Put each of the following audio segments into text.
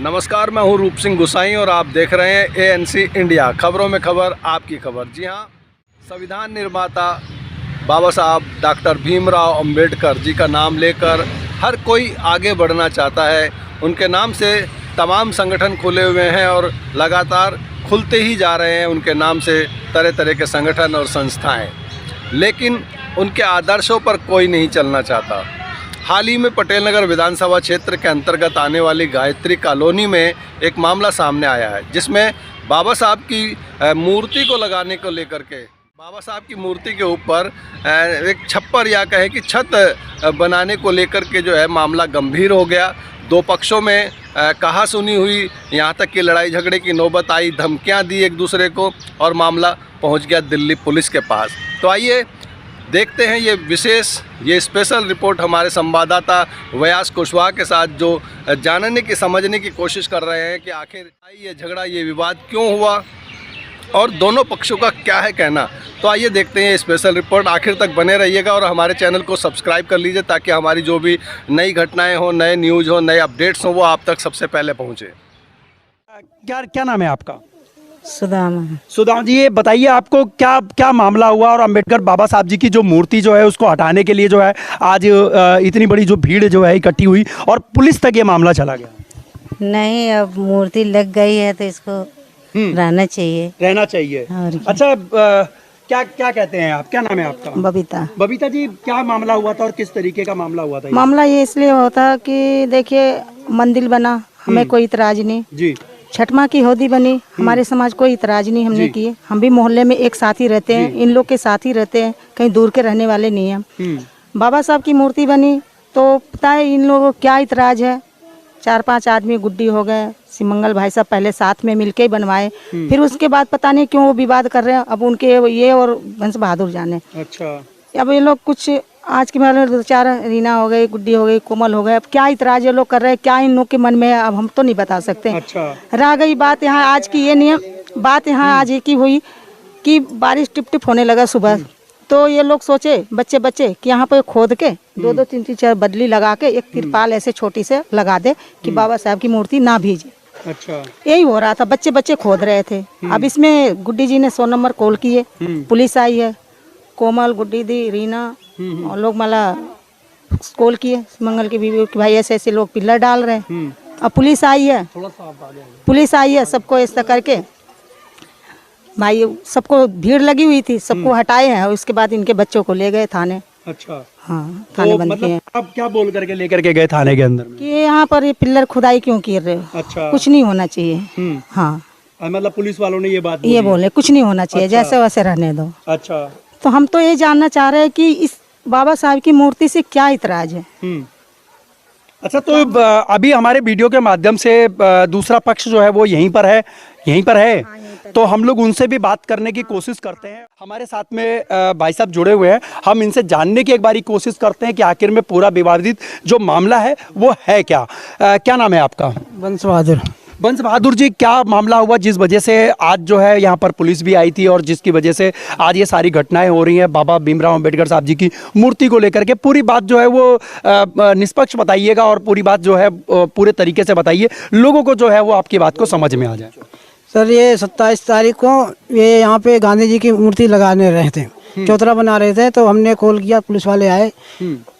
नमस्कार, मैं हूं रूप सिंह गुसाई और आप देख रहे हैं ANC इंडिया, खबरों में खबर, आपकी खबर। जी हां, संविधान निर्माता बाबा साहब डॉक्टर भीमराव अंबेडकर जी का नाम लेकर हर कोई आगे बढ़ना चाहता है। उनके नाम से तमाम संगठन खुले हुए हैं और लगातार खुलते ही जा रहे हैं उनके नाम से तरह तरह के संगठन और संस्थाएं, लेकिन उनके आदर्शों पर कोई नहीं चलना चाहता। हाल ही में पटेल नगर विधानसभा क्षेत्र के अंतर्गत आने वाली गायत्री कॉलोनी में एक मामला सामने आया है, जिसमें बाबा साहब की मूर्ति को लगाने को लेकर के बाबा साहब की मूर्ति के ऊपर एक छप्पर या कहें कि छत बनाने को लेकर के जो है मामला गंभीर हो गया। दो पक्षों में कहा सुनी हुई, यहाँ तक कि लड़ाई झगड़े की नौबत आई, धमकियाँ दी एक दूसरे को और मामला पहुँच गया दिल्ली पुलिस के पास। तो आइए देखते हैं ये स्पेशल रिपोर्ट हमारे संवाददाता व्यास कुशवाहा के साथ, जो जानने की समझने की कोशिश कर रहे हैं कि आखिर ये झगड़ा, ये विवाद क्यों हुआ और दोनों पक्षों का क्या है कहना। तो आइए देखते हैं ये स्पेशल रिपोर्ट। आखिर तक बने रहिएगा और हमारे चैनल को सब्सक्राइब कर लीजिए ताकि हमारी जो भी नई घटनाएं हो, नए न्यूज़ हो, नए अपडेट्स हो, वो आप तक सबसे पहले पहुँचे। क्या नाम है आपका? सुदामा। सुदामा जी, ये बताइए आपको क्या क्या मामला हुआ और अंबेडकर बाबा साहब जी की जो मूर्ति जो है उसको हटाने के लिए जो है आज इतनी बड़ी जो भीड़ जो है इकट्ठी हुई और पुलिस तक ये मामला चला गया? नहीं, अब मूर्ति लग गई है तो इसको रहना चाहिए। रहना चाहिए। अच्छा, क्या क्या कहते हैं आप? क्या नाम है आपका? बबीता। बबीता जी, क्या मामला हुआ था और किस तरीके का मामला हुआ था? मामला ये इसलिए होता कि देखिए, मंदिर बना, हमें कोई इतराज नहीं जी। छठ माँ की होदी बनी, हमारे समाज कोई इतराज नहीं हमने किए। हम भी मोहल्ले में एक साथ ही रहते हैं, इन लोग के साथ ही रहते हैं, कहीं दूर के रहने वाले नहीं हैं। बाबा साहब की मूर्ति बनी तो पता है इन लोगों को क्या इतराज है। 4-5 आदमी गुड्डी हो गए, सिमंगल भाई साहब पहले साथ में मिलके ही बनवाए, फिर उसके बाद पता नहीं क्यों वो विवाद कर रहे हैं। अब उनके ये और वंश बहादुर जाने। अच्छा, अब ये लोग कुछ आज के बारे में 4 रीना हो गई, गुड्डी हो गई, कोमल हो गए, अब क्या इतराज ये लोग कर रहे हैं, क्या इन लोग के मन में है, अब हम तो नहीं बता सकते। अच्छा। रह गई बात यहाँ आज की, ये नियम बात यहाँ आज एक ही हुई कि बारिश टिप टिप होने लगा सुबह, तो ये लोग सोचे बच्चे कि यहाँ पे खोद के 2-2, 3-3 बदली लगा के एक तिरपाल ऐसे छोटी से लगा दे कि बाबा साहब की मूर्ति ना भीजे। अच्छा, यही हो रहा था, बच्चे खोद रहे थे। अब इसमें गुड्डी जी ने 100 नंबर कॉल किए, पुलिस आई है, कोमल, गुड्डी दी, रीना और लोग मला कॉल किए मंगल की बीवी कि भाई ऐसे ऐसे लोग पिल्लर डाल रहे हैं। अब पुलिस आई है, सबको ऐसा करके भाई सबको भीड़ लगी हुई थी, सबको हटाए हैं और उसके बाद इनके बच्चों को ले गए थाने। अच्छा, हाँ, थाने तो बंद मतलब किए। आप क्या बोल करके लेकर के गए थाने के अंदर में? कि यहाँ पर ये पिल्लर खुदाई क्यों कर रहे हो? अच्छा, कुछ नहीं होना चाहिए। हाँ, मतलब पुलिस वालों ने ये बोले कुछ नहीं होना चाहिए। अच्छा। जैसे वैसे रहने दो। अच्छा, तो हम तो ये जानना चाह रहे हैं कि इस बाबा साहब की मूर्ति से क्या इतराज है। अच्छा, तो अभी हमारे वीडियो के माध्यम से दूसरा पक्ष जो है वो यहीं पर है। हाँ, तो हम लोग उनसे भी बात करने की कोशिश करते हैं। हमारे साथ में भाई साहब जुड़े हुए हैं, हम इनसे जानने की एक बारी कोशिश करते हैं कि आखिर में पूरा विवादित जो मामला है वो है क्या। क्या नाम है आपका? बंस बहादुर जी, क्या मामला हुआ जिस वजह से आज जो है यहाँ पर पुलिस भी आई थी और जिसकी वजह से आज ये सारी घटनाएं हो रही हैं बाबा भीमराव अंबेडकर साहब जी की मूर्ति को लेकर के? पूरी बात जो है वो निष्पक्ष बताइएगा और पूरी बात जो है पूरे तरीके से बताइए, लोगों को जो है वो आपकी बात को समझ में आ जाए। सर, ये 27 तारीख को ये यहाँ पे गांधी जी की मूर्ति लगाने रहे थे, चौतरा बना रहे थे, तो हमने कॉल किया, पुलिस वाले आए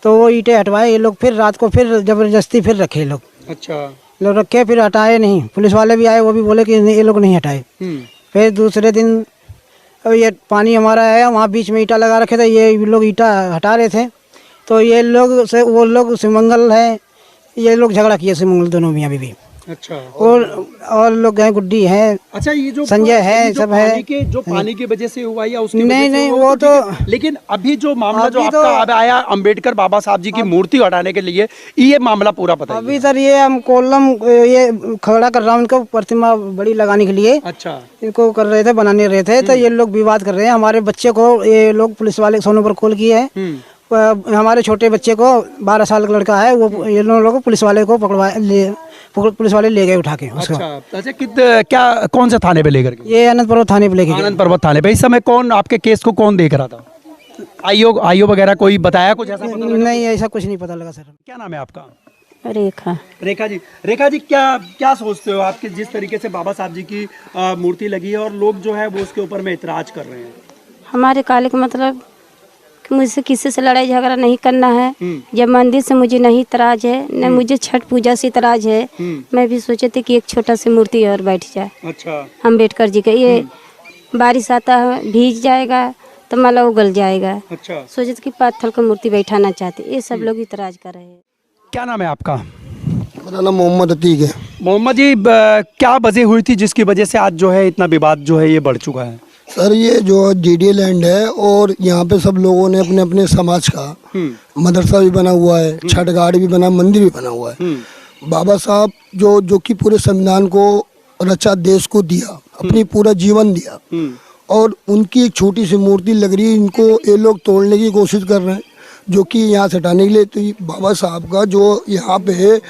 तो वो ईंटें हटवाए। ये लोग फिर रात को फिर जबरदस्ती फिर रखे लोग। अच्छा, लोग रखे फिर हटाए नहीं। पुलिस वाले भी आए, वो भी बोले कि ये लोग नहीं हटाए। फिर दूसरे दिन अब ये पानी हमारा है, वहाँ बीच में ईंटा लगा रखे थे, ये लोग ईंटा हटा रहे थे, तो ये लोग से वो लोग सिमंगल है, ये लोग झगड़ा किए सिमंगल दोनों मियाँ बीवी। अच्छा, और लोग हैं, गुड्डी है। अच्छा, ये जो संजय है, सब है। जो पानी की वजह से हुआ या उसकी नहीं, वो तो लेकिन अभी जो मामला जो आपका अब आया अंबेडकर बाबा साहब जी की मूर्ति हटाने के लिए, ये मामला पूरा पता है? अभी सर ये हम कॉलम ये खड़ा कर रहा हूँ उनको, प्रतिमा बड़ी लगाने के लिए। अच्छा, इनको कर रहे थे, बनाने रहे थे, तो ये लोग विवाद कर रहे हैं। हमारे बच्चे को ये लोग पुलिस वाले 100 नंबर कॉल किए है। हमारे छोटे बच्चे को 12 साल का लड़का है, वो ये लोग पुलिस वाले को पुलिस वाले ले गए उठा के उसको। अच्छा, क्या कौन से थाने पे लेकर गए? ये आनंद पर्वत थाने पे लेके गए। आनंद पर्वत थाने पे। इस समय कौन आपके केस को कौन देख रहा था? आईओ वगैरह कोई बताया कुछ ऐसा? नहीं, ऐसा कुछ नहीं पता लगा सर। क्या नाम है आपका? रेखा। रेखा जी क्या सोचते हो आपके जिस तरीके से बाबा साहब जी की मूर्ति लगी है और लोग जो है वो उसके ऊपर में इतराज कर रहे हैं? हमारे काले का मतलब कि मुझसे किसी से लड़ाई झगड़ा नहीं करना है। जब मंदिर से मुझे नहीं इतराज है, न मुझे छठ पूजा से इतराज है। मैं भी सोचे थे कि एक छोटा सी मूर्ति और बैठ जाए। अच्छा। अम्बेडकर जी का ये बारिश आता है, भीग जाएगा तो माला उगल जाएगा। अच्छा। सोचे थे कि पत्थर का मूर्ति बैठाना चाहते, ये सब लोग इतराज कर रहे हैं। क्या नाम है आपका? मेरा नाम मोहम्मद अतीक है। मोहम्मद जी, क्या वजह हुई थी जिसकी वजह से आज जो है इतना विवाद जो है ये बढ़ चुका है? सर, ये जो जीडी लैंड है और यहाँ पे सब लोगों ने अपने अपने समाज का मदरसा भी बना हुआ है, छठ घाट भी बना, मंदिर भी बना हुआ है। बाबा साहब जो कि पूरे संविधान को रचा, देश को दिया, अपनी पूरा जीवन दिया, और उनकी एक छोटी सी मूर्ति लग रही है, इनको ये लोग तोड़ने की कोशिश कर रहे हैं, जो कि यहाँ से हटाने के लिए। तो बाबा साहब का जो यहाँ पे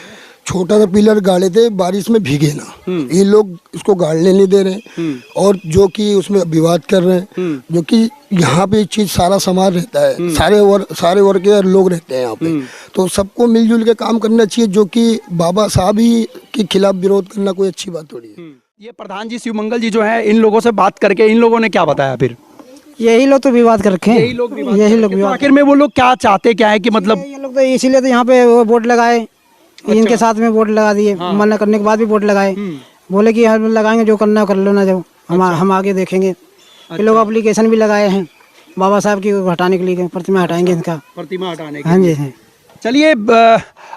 छोटा सा पिलर गाड़े थे, बारिश में भीगे ना, ये लोग इसको गाड़ने नहीं दे रहे, और जो कि उसमें विवाद कर रहे हैं, जो कि यहाँ पे एक चीज सारा समाज रहता है, सारे वर्ग के लोग रहते हैं यहाँ पे, तो सबको मिलजुल के काम करना चाहिए, जो कि बाबा साहब ही के खिलाफ विरोध करना कोई अच्छी बात थोड़ी है। ये प्रधान जी शिवमंगल जी जो है, इन लोगों से बात करके इन लोगों ने क्या बताया फिर? यही लोग तो विवाद कर रखे हैं। यही लोग विवाद। तो आखिर में वो लोग क्या चाहते क्या है कि मतलब ये लोग तो इसीलिए तो यहाँ पे वो बोर्ड लगाए, इनके साथ में वोट लगा दिए। मना करने के बाद भी वोट लगाए, बोले कि हम लगाएंगे, जो करना कर लो ना, जब हम आगे देखेंगे। ये लोग एप्लीकेशन भी लगाए हैं बाबा साहब की हटाने के लिए, प्रतिमा हटाएंगे, इनका प्रतिमा हटाने के हाँ लिए। जी। चलिए,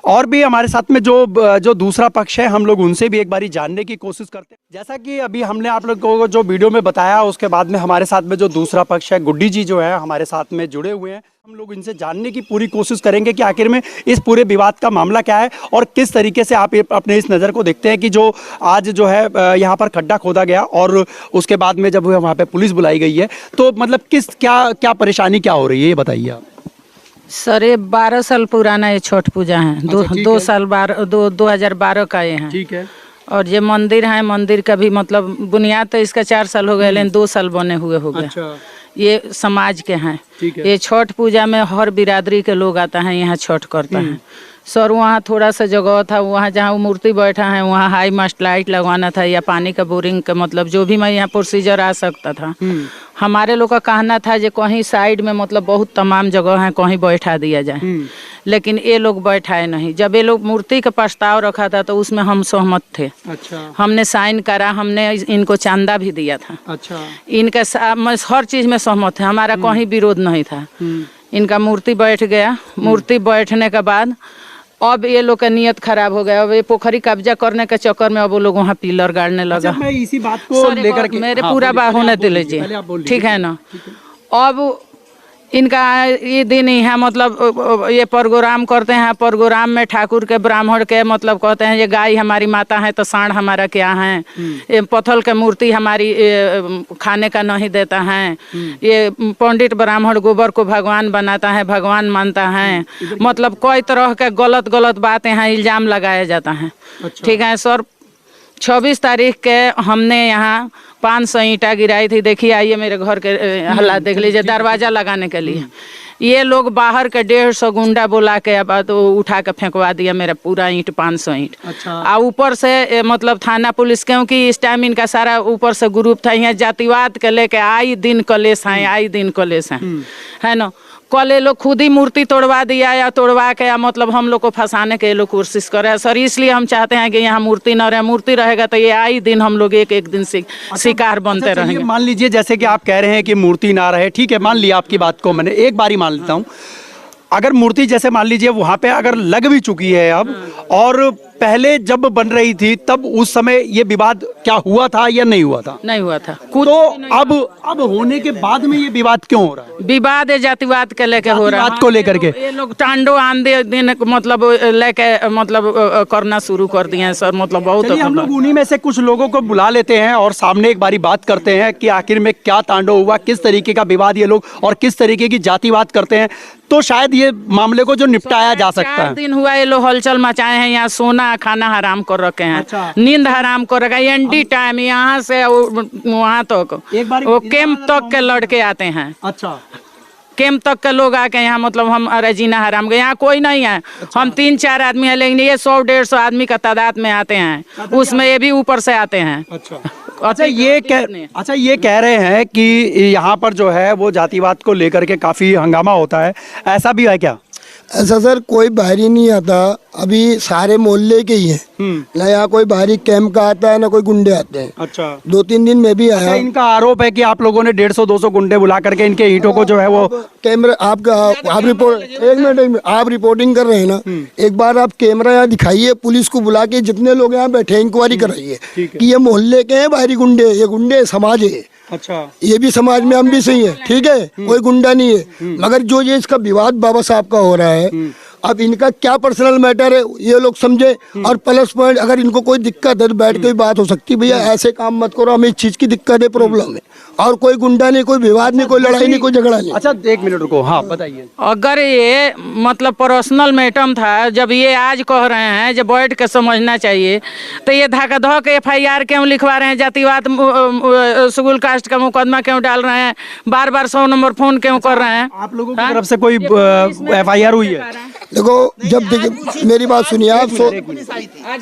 और भी हमारे साथ में जो दूसरा पक्ष है, हम लोग उनसे भी एक बारी जानने की कोशिश करते हैं। जैसा कि अभी हमने आप लोगों को जो वीडियो में बताया, उसके बाद में हमारे साथ में जो दूसरा पक्ष है, गुड्डी जी जो है हमारे साथ में जुड़े हुए हैं। हम लोग इनसे जानने की पूरी कोशिश करेंगे कि आखिर में इस पूरे विवाद का मामला क्या है और किस तरीके से आप अपने इस नज़र को देखते हैं कि जो आज जो है यहाँ पर खड्डा खोदा गया और उसके बाद में जब वहाँ पे पुलिस बुलाई गई है, तो मतलब क्या परेशानी क्या हो रही है, ये बताइए आप। सर, ये 12 साल पुराना ये छठ पूजा है। 2012 का ये है। ठीक है। और ये मंदिर है, मंदिर का भी मतलब बुनियाद तो इसका 4 साल हो गए, लेकिन 2 साल बने हुए हो गए। अच्छा। ये समाज के हैं। ठीक है। ये छठ पूजा में हर बिरादरी के लोग आता है, यहाँ छठ करता है। सर, वहाँ थोड़ा सा जगह था, वहाँ जहाँ वो मूर्ति बैठा है वहाँ हाई मास्ट लाइट लगवाना था, या पानी का बोरिंग का मतलब जो भी मैं यहाँ प्रोसीजर आ सकता था। हमारे लोग का कहना था जो कहीं साइड में मतलब बहुत तमाम जगह है, कहीं बैठा दिया जाए, लेकिन ये लोग बैठाए नहीं। जब ये लोग मूर्ति का प्रस्ताव रखा था तो उसमें हम सहमत थे। अच्छा। हमने साइन करा, हमने इनको चांदा भी दिया था। अच्छा। इनका हर चीज में सहमत है, हमारा कहीं विरोध नहीं था। इनका मूर्ति बैठ गया। मूर्ति बैठने के बाद अब ये लोग का नियत खराब हो गया। अब ये पोखरी कब्जा करने के चक्कर में अब वो लोग वहाँ पिलर गाड़ने लगा। मैं इसी बात को लेकर के मेरे पूरा बात होने दे लीजिए, ठीक है ना। अब इनका ये दिन ही है, मतलब ये प्रोग्राम करते हैं। प्रोग्राम में ठाकुर के ब्राह्मण के मतलब कहते हैं ये गाय हमारी माता है तो सांड हमारा क्या है, ये पत्थर के मूर्ति हमारी खाने का नहीं देता है, ये पंडित ब्राह्मण गोबर को भगवान बनाता है, भगवान मानता है, मतलब कई तरह के गलत बातें हैं, इल्जाम लगाया जाता है। ठीक है सर, 26 तारीख के हमने यहाँ 500 ईंटा गिराई थी। देखिए, आइए मेरे घर के हालात देख लीजिए, दरवाजा लगाने के लिए। ये लोग बाहर के 150 गुंडा बुला के अब तो उठा के फेंकवा दिया मेरा पूरा ईंट, 500 ईंट। अच्छा। ऊपर से मतलब थाना पुलिस, क्योंकि इस टाइम इनका सारा ऊपर से ग्रुप था, यहाँ जातिवाद के लेके आई दिन कलेश है ना। कल ये लोग खुद ही मूर्ति तोड़वा दिया या तोड़वा के, या मतलब हम लोग को फंसाने के ये लोग कोशिश करे सर। इसलिए हम चाहते हैं कि यहाँ मूर्ति न रहे। मूर्ति रहेगा तो ये आई दिन हम लोग एक दिन शिकार बनते रहेंगे। मान लीजिए जैसे कि आप कह रहे हैं कि मूर्ति ना रहे, ठीक है, मान लिया आपकी बात को, मैंने एक बारी मान लेता हूँ। अगर मूर्ति जैसे मान लीजिए वहाँ पे अगर लग भी चुकी है अब, और पहले जब बन रही थी तब उस समय ये विवाद क्या हुआ था या नहीं हुआ था? नहीं हुआ था। तो अब होने के बाद में ये विवाद क्यों हो रहा है? विवाद जातिवाद के लेके हो रहा है, जातिवाद को लेकर के। ये लोग टांडो आंधे दिन मतलब लेके मतलब करना शुरू कर दिए हैं सर। मतलब बहुत हम लोग उन्हीं में से कुछ लोगों को बुला लेते हैं और सामने एक बारी बात करते हैं कि आखिर में क्या तांडव हुआ, किस तरीके का विवाद ये लोग और किस तरीके की जातिवाद करते हैं, तो शायद ये मामले को जो निपटाया जा सकता है। 4 दिन हुआ ये लोग हलचल मचाए हैं, यहाँ सोना खाना हराम कर रखे हैं। अच्छा। नींद हराम कर रखा है। एंटी टाइम यहाँ से वहाँ तक, वो कैंप तक के लड़के आते हैं। अच्छा। कैंप तक के लोग आके यहाँ मतलब हम जीना हराम गए। यहाँ कोई नहीं है। हम 3-4 आदमी हैं, लेकिन ये 100-150 आदमी का तादाद में आते हैं, उसमें ये भी ऊपर से आते हैं। अच्छा ये कह रहे हैं कि यहाँ पर जो है वो जातिवाद को लेकर के काफी हंगामा होता है, ऐसा भी है क्या? ऐसा सर कोई बाहरी नहीं आता, अभी सारे मोहल्ले के ही हैं। ना यहाँ कोई बाहरी कैंप का आता है ना कोई गुंडे आते हैं। अच्छा 2-3 दिन में भी आया। इनका आरोप है कि आप लोगों ने 150-200 गुंडे बुला करके इनके ईंटों को जो है वो कैमरा आप रिपोर्ट एक मिनट आप रिपोर्टिंग कर रहे हैं ना, एक बार आप कैमरा यहाँ दिखाइए, पुलिस को बुला के जितने लोग यहाँ बैठे हैं इंक्वायरी कराइए कि ये मोहल्ले के हैं बाहरी गुंडे, ये गुंडे समाज है। अच्छा ये भी समाज में हम भी सही है, ठीक है, कोई गुंडा नहीं है। मगर जो ये इसका विवाद बाबा साहब का हो रहा है, अब इनका क्या पर्सनल मैटर है ये लोग समझे। और प्लस पॉइंट अगर इनको कोई दिक्कत है तो बैठ के भी बात हो सकती है, भैया ऐसे काम मत करो, हमें इस चीज की दिक्कत है, प्रॉब्लम है। और कोई गुंडा नहीं, कोई विवाद नहीं, कोई लड़ाई नहीं, कोई झगड़ा नहीं। अच्छा 1 मिनट रुको, हाँ बताइए। अगर ये मतलब पर्सनल मैटम था, जब ये आज कह रहे हैं जब बैठ के समझना चाहिए, तो ये धक FIR क्यों लिखवा रहे हैं, जातिवाद शेड्यूल कास्ट का मुकदमा क्यों डाल रहे हैं, बार 100 नंबर फोन क्यों कर रहे हैं? आप लोगों की तरफ से कोई FIR हुई है? देखो जब देखिए मेरी बात सुनिए आप,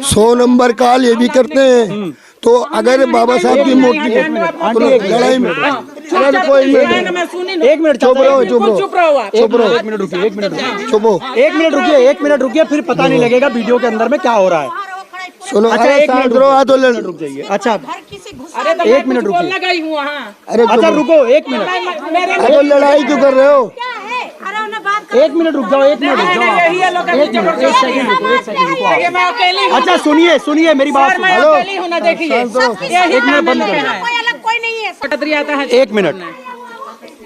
100 नंबर कॉल ये भी करते हैं। तो अगर बाबा साहब की मूर्ति लड़ाई में एक मिनट चुप रहो, एक मिनट रुकिए, फिर पता नहीं लगेगा वीडियो के अंदर में क्या हो रहा है। सुनो, अच्छा अरे 1 मिनट रुक जाइए। अच्छा अरे 1 मिनट रुकिए। अरे अच्छा रुको 1 मिनट, अरे लड़ाई क्यों कर रहे हो? 1 मिनट रुक जाओ, 1 मिनट रुक जाओ, 1 मिनट, 1 सेकंड रुको, 1 सेकंड रुको। अच्छा सुनिए मेरी बात, हेलो 1 मिनट बंद करो, 1 मिनट।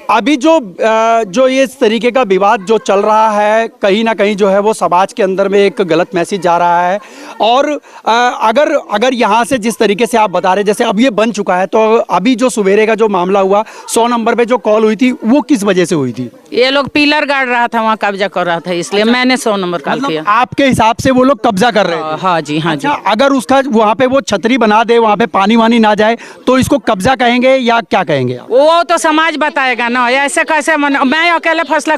अभी जो ये इस तरीके का विवाद जो चल रहा है, कहीं ना कहीं जो है वो समाज के अंदर में एक गलत मैसेज जा रहा है। और अगर यहाँ से जिस तरीके से आप बता रहे, जैसे अब ये बन चुका है, तो अभी जो सवेरे का जो मामला हुआ 100 नंबर पे जो कॉल हुई थी वो किस वजह से हुई थी? ये लोग पिलर गाड़ रहा था, वहाँ कब्जा कर रहा था, इसलिए मैंने 100 नंबर कॉल किया। आपके हिसाब से वो लोग कब्जा कर रहे थे? हाँ जी, हाँ जी। अगर उसका वहाँ पे वो छतरी बना दे, वहाँ पे पानी वानी ना जाए, तो इसको कब्जा कहेंगे या क्या कहेंगे? वो तो समाज बताएगा ना, ऐसे कैसे मैं अकेले फैसला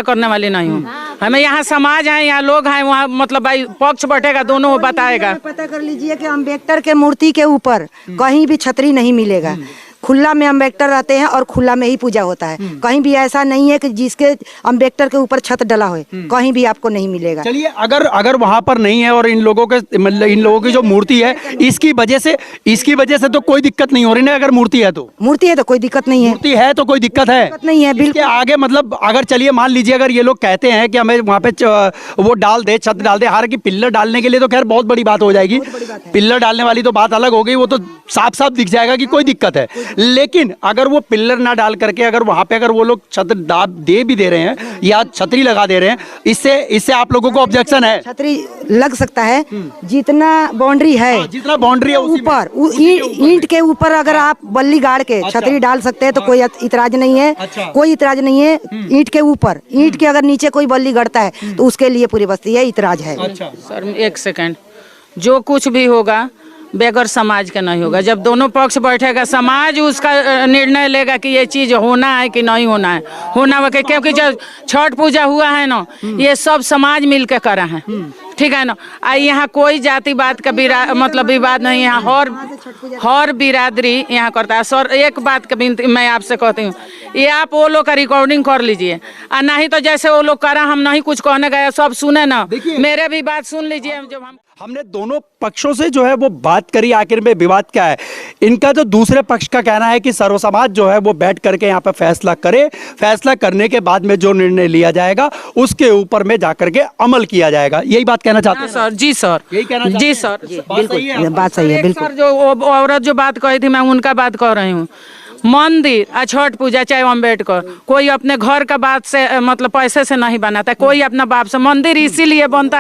करने वाली नहीं हूँ। हमें यहाँ समाज है, यहाँ लोग हैं, वहाँ मतलब भाई पक्ष बैठेगा, दोनों बताएगा। पता कर लीजिए कि अम्बेडकर के मूर्ति के ऊपर कहीं भी छतरी नहीं मिलेगा। खुला में अम्बेडकर रहते हैं और खुला में ही पूजा होता है। कहीं भी ऐसा नहीं है कि जिसके अम्बेडकर के ऊपर छत डला हो, कहीं भी आपको नहीं मिलेगा। चलिए अगर वहाँ पर नहीं है और इन लोगों की जो मूर्ति है, इसकी वजह से तो कोई दिक्कत नहीं हो रही ना? अगर मूर्ति है तो कोई दिक्कत नहीं है, मूर्ति है तो कोई दिक्कत नहीं है, बिल्कुल। आगे मतलब अगर चलिए मान लीजिए अगर ये लोग कहते हैं कि हमें वहाँ पे वो डाल दे, छत डाल दे, हालांकि पिल्लर डालने के लिए तो खैर बहुत बड़ी बात हो जाएगी, पिल्लर डालने वाली तो बात अलग हो गई, वो तो साफ साफ दिख जाएगा कि कोई दिक्कत है। लेकिन अगर वो पिल्लर ना डाल करके अगर वहां पे अगर वो लोग छत दे भी दे रहे हैं या छतरी लगा दे रहे हैं, इससे आप लोगों को ऑब्जेक्शन है? छतरी लग सकता है, जितना बाउंड्री है, जितना बाउंड्री है ऊपर ईंट के ऊपर अगर आप बल्ली गाड़ के छतरी डाल सकते हैं तो कोई इतराज नहीं है। कोई इतराज नहीं है। ईंट के ऊपर, ईंट के अगर नीचे कोई बल्ली गड़ता है तो उसके लिए पूरी बस्ती है इतराज है। सर 1 सेकंड, जो कुछ भी होगा बेगर समाज का नहीं होगा। जब दोनों पक्ष बैठेगा, समाज उसका निर्णय लेगा कि ये चीज होना है कि नहीं होना है, क्योंकि जब छठ पूजा हुआ है ना, ये सब समाज मिल के करा है, ठीक है ना। यहाँ कोई जातिवाद का मतलब विवाद नहीं है, हर बिरादरी यहाँ करता है। सर एक बात का विनती मैं आपसे कहती हूँ, ये आप वो लोग का रिकॉर्डिंग कर लीजिए, और नहीं तो जैसे वो लोग करा, हम नहीं कुछ कहने गए, सब सुने ना, मेरे भी बात सुन लीजिए। जब हमने दोनों पक्षों से जो है वो बात करी, आखिर में विवाद क्या है। इनका जो दूसरे पक्ष का कहना है कि सर्व समाज जो है वो बैठ करके यहाँ पे फैसला करे, फैसला करने के बाद में जो निर्णय लिया जाएगा उसके ऊपर में जाकर के अमल किया जाएगा। यही बात कहना चाहते हैं सर? जी सर, यही कहना जी सर, बिल्कुल बात सही है, बिल्कुल। जो औरत जो बात कही थी, मैं उनका बात कर रही हूँ। मंदिर छठ पूजा चाहे अम्बेडकर, कोई अपने घर का बात से मतलब पैसे से नहीं बनाता, कोई अपना बाप से। मंदिर इसीलिए बनता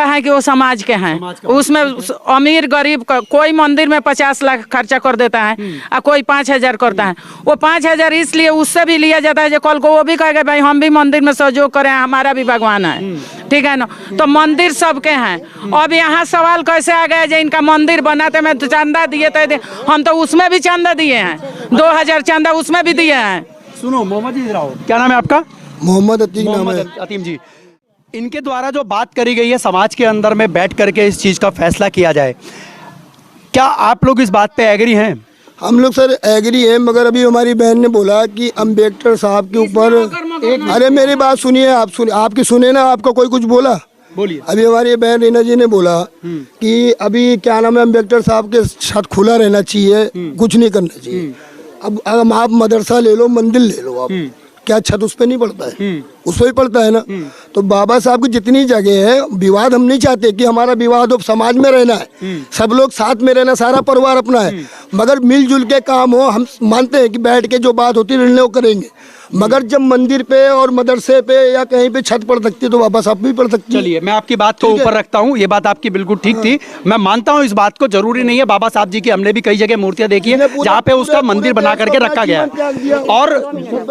है कि वो समाज के हैं, उसमें अमीर गरीब का कोई मंदिर में 50 लाख खर्चा कर देता है और कोई 5,000 करता है। वो 5,000 इसलिए उससे भी लिया जाता है जो कल को वो भी कहेगा भाई हम भी मंदिर में सहयोग करें, हमारा भी भगवान है, ठीक है ना। तो मंदिर सबके हैं। अब यहाँ सवाल कैसे आ गया जो इनका मंदिर बनाते में तो चंदा दिए थे, हम तो उसमें भी चंदा दिए हैं, 2000 चंदा उसमें भी दिए हैं। सुनो मोहम्मद जी, इधर आओ। क्या नाम है आपका? मोहम्मद अतीक नाम है। अतीम जी, इनके द्वारा जो बात करी गई है समाज के अंदर में बैठ करके इस चीज़ का फैसला किया जाए, क्या आप लोग इस बात पे एग्री हैं? हम लोग सर एग्री है, मगर अभी हमारी बहन ने बोला कि अम्बेडकर साहब के ऊपर अरे मेरी बात सुनिए, आपकी सुने ना, आपका कोई कुछ बोला? बोलिए। अभी हमारी बहन रीना जी ने बोला कि अभी क्या नाम है, अम्बेडकर साहब के छत खुला रहना चाहिए, कुछ नहीं करना चाहिए। अब आप मदरसा ले लो, मंदिर ले लो, आप क्या छत उस पर नहीं पड़ता है? उस पर ही पड़ता है ना। तो बाबा साहब की जितनी जगह है, विवाद हम नहीं चाहते कि हमारा विवाद हो, समाज में रहना है, सब लोग साथ में रहना, सारा परिवार अपना है, मगर मिलजुल के काम हो। हम मानते हैं कि बैठ के जो बात होती है निर्णय करेंगे, मगर जब मंदिर पे और मदरसे पे या कहीं पे छत पड़ सकती है तो बाबा साहब भी पड़ सकती है। चलिए, मैं आपकी बात को ऊपर रखता हूँ, ये बात आपकी बिल्कुल ठीक थी, मैं मानता हूँ इस बात को। जरूरी नहीं है, बाबा साहब जी की हमने भी कई जगह मूर्तियां देखी है जहाँ पे उसका मंदिर बना करके रखा गया है। और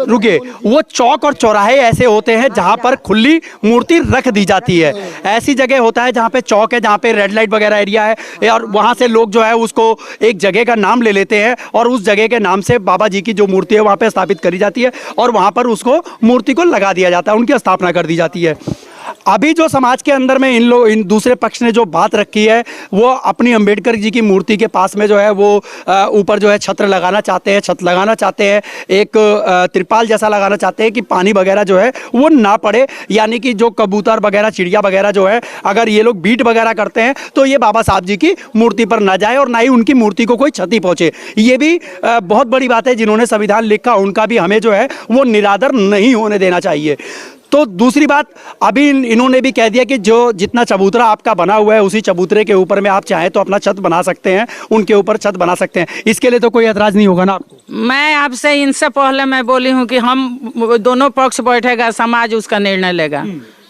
रुकिए, वो चौक और चौराहे ऐसे होते हैं जहाँ पर खुली मूर्ति रख दी जाती है। ऐसी जगह होता है जहाँ पे चौक है, जहाँ पे रेड लाइट वगैरह एरिया है, और वहाँ से लोग जो है उसको एक जगह का नाम ले लेते हैं और उस जगह के नाम से बाबा जी की जो मूर्ति है वहाँ पे स्थापित करी जाती है और वहाँ पर उसको मूर्ति को लगा दिया जाता है, उनकी स्थापना कर दी जाती है। अभी जो समाज के अंदर में इन दूसरे पक्ष ने जो बात रखी है, वो अपनी अंबेडकर जी की मूर्ति के पास में जो है वो ऊपर जो है छत्र लगाना चाहते हैं, छत लगाना चाहते हैं, एक त्रिपाल जैसा लगाना चाहते हैं कि पानी वगैरह जो है वो ना पड़े, यानी कि जो कबूतर वगैरह, चिड़िया वगैरह जो है, अगर ये लोग बीट वगैरह करते हैं तो ये बाबा साहब जी की मूर्ति पर ना जाए और ना ही उनकी मूर्ति को कोई क्षति पहुंचे। ये भी बहुत बड़ी बात है, जिन्होंने संविधान लिखा उनका भी हमें जो है वो निरादर नहीं होने देना चाहिए। तो दूसरी बात, अभी इन्होंने भी कह दिया कि जो जितना चबूतरा आपका बना हुआ है उसी चबूतरे के ऊपर में आप चाहें तो अपना छत बना सकते हैं, उनके ऊपर छत बना सकते हैं। इसके लिए तो कोई एतराज़ नहीं होगा ना आपको? मैं आपसे इनसे पहले मैं बोली हूँ कि हम दोनों पक्ष बैठेगा, समाज उसका निर्णय लेगा,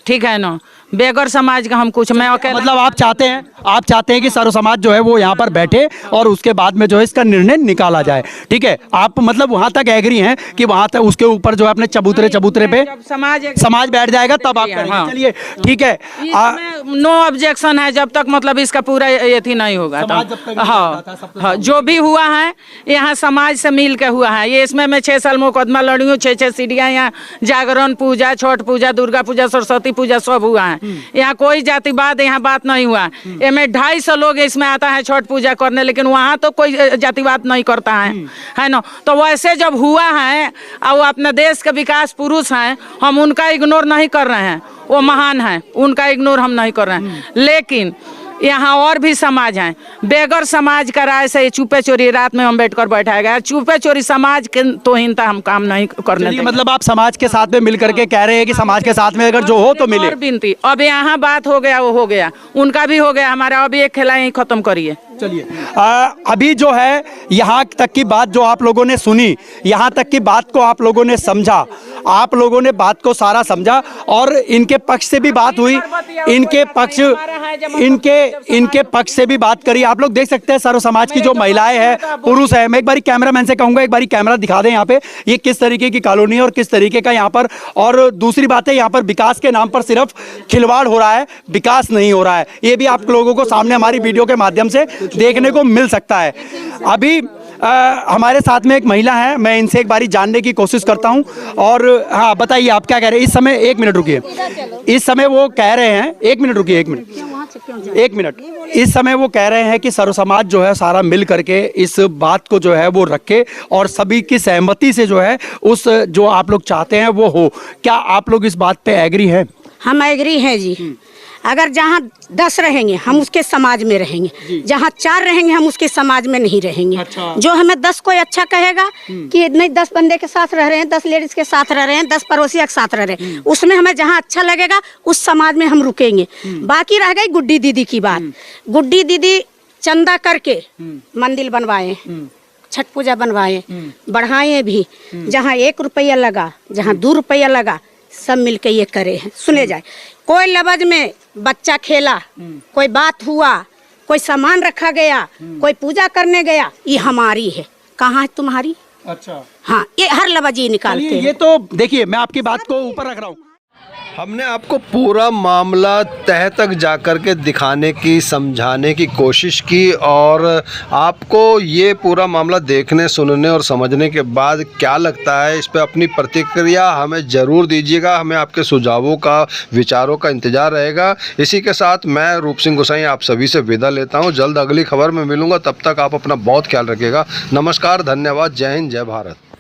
ठीक है ना। बेगर समाज का हम कुछ, मैं मतलब आप चाहते हैं कि सर्व समाज जो है वो यहाँ पर बैठे और उसके बाद में जो है इसका निर्णय निकाला जाए, ठीक है। आप मतलब वहाँ तक एग्री हैं कि वहाँ तक उसके ऊपर जो है अपने चबूतरे पे समाज बैठ जाएगा तब आप करेंगे। हाँ। चलिए ठीक है, नो ऑब्जेक्शन है जब तक मतलब इसका पूरा ये नहीं होगा। हाँ, जो भी हुआ है यहाँ समाज से मिल के हुआ है। ये इसमें मैं 6 साल मुकदमा लड़ी हूँ, 6 सीढ़ियाँ यहाँ, जागरण पूजा, छठ पूजा, दुर्गा पूजा, सरस्वती पूजा सब हुआ है। यहाँ कोई जातिवाद यहाँ बात नहीं हुआ। इसमें 250 लोग इसमें आता है छठ पूजा करने, लेकिन वहाँ तो कोई जातिवाद नहीं करता है ना। तो वैसे जब हुआ है और वो अपने देश के विकास पुरुष हैं, हम उनका इग्नोर नहीं कर रहे हैं, वो महान हैं, उनका इग्नोर हम नहीं कर रहे हैं। लेकिन यहाँ और भी समाज हैं, बेगर समाज का राय से चुपे चोरी रात में अम्बेडकर बैठाया गया। चुपे चोरी समाज के तोहिनता हम काम नहीं करने देंगे। मतलब आप समाज के साथ में मिल करके कह रहे हैं कि समाज के साथ में अगर जो हो तो मिले। और बिनती, अब यहाँ बात हो गया, वो हो गया, उनका भी हो गया, हमारा अभी एक खेला यही खत्म करिए। चलिए, अभी जो है यहाँ तक की बात जो आप लोगों ने सुनी, यहाँ तक की बात को आप लोगों ने समझा, आप लोगों ने बात को सारा समझा और इनके पक्ष से भी बात हुई, इनके पक्ष से भी बात करी। आप लोग देख सकते हैं सर्व समाज की जो महिलाएं हैं, पुरुष है। मैं एक बारी कैमरामैन से कहूंगा एक बारी कैमरा दिखा दें यहाँ पे, ये किस तरीके की कॉलोनी है और किस तरीके का यहाँ पर। और दूसरी बात है, यहाँ पर विकास के नाम पर सिर्फ खिलवाड़ हो रहा है, विकास नहीं हो रहा है। ये भी आप लोगों को सामने हमारी वीडियो के माध्यम से देखने को मिल सकता है। अभी हमारे साथ में एक महिला है, मैं इनसे एक बारी जानने की कोशिश करता हूं। और हाँ, बताइए आप क्या कह रहे हैं इस समय? 1 मिनट रुकिए, इस समय वो कह रहे हैं, 1 मिनट रुकिए, 1 मिनट। इस समय वो कह रहे हैं कि सर्व समाज जो है सारा मिल करके इस बात को जो है वो रखे और सभी की सहमति से जो है उस जो आप लोग चाहते हैं वो हो। क्या आप लोग इस बात पे एग्री हैं? हम एग्री हैं जी। अगर जहाँ 10 रहेंगे हम उसके समाज में रहेंगे, जहाँ 4 रहेंगे हम उसके समाज में नहीं रहेंगे। अच्छा। जो हमें 10 कोई अच्छा कहेगा कि नहीं 10 बंदे के साथ रह रहे हैं, 10 लेडीज के साथ रह रहे हैं, 10 पड़ोसी के साथ रह रहे हैं, उसमें हमें जहाँ अच्छा लगेगा उस समाज में हम रुकेंगे। बाकी रह गई गुड्डी दीदी की बात। गुड्डी दीदी चंदा करके मंदिर बनवाए, छठ पूजा बनवाए, बढ़ाए भी। जहाँ 1 रुपया लगा, जहाँ 2 रुपया लगा, सब मिलके ये करे हैं। सुने जाए, कोई लबज में बच्चा खेला, कोई बात हुआ, कोई सामान रखा गया, कोई पूजा करने गया, ये हमारी है। कहाँ है तुम्हारी? अच्छा, हाँ, ये हर लबज ये निकालते हैं। ये तो देखिए, मैं आपकी बात को ऊपर रख रहा हूँ। हमने आपको पूरा मामला तह तक जाकर के दिखाने की, समझाने की कोशिश की और आपको ये पूरा मामला देखने, सुनने और समझने के बाद क्या लगता है, इस पे अपनी प्रतिक्रिया हमें ज़रूर दीजिएगा। हमें आपके सुझावों का, विचारों का इंतज़ार रहेगा। इसी के साथ मैं रूप सिंह गोसाई आप सभी से विदा लेता हूँ। जल्द अगली खबर में मिलूँगा, तब तक आप अपना बहुत ख्याल रखिएगा। नमस्कार, धन्यवाद, जय हिंद, जय भारत।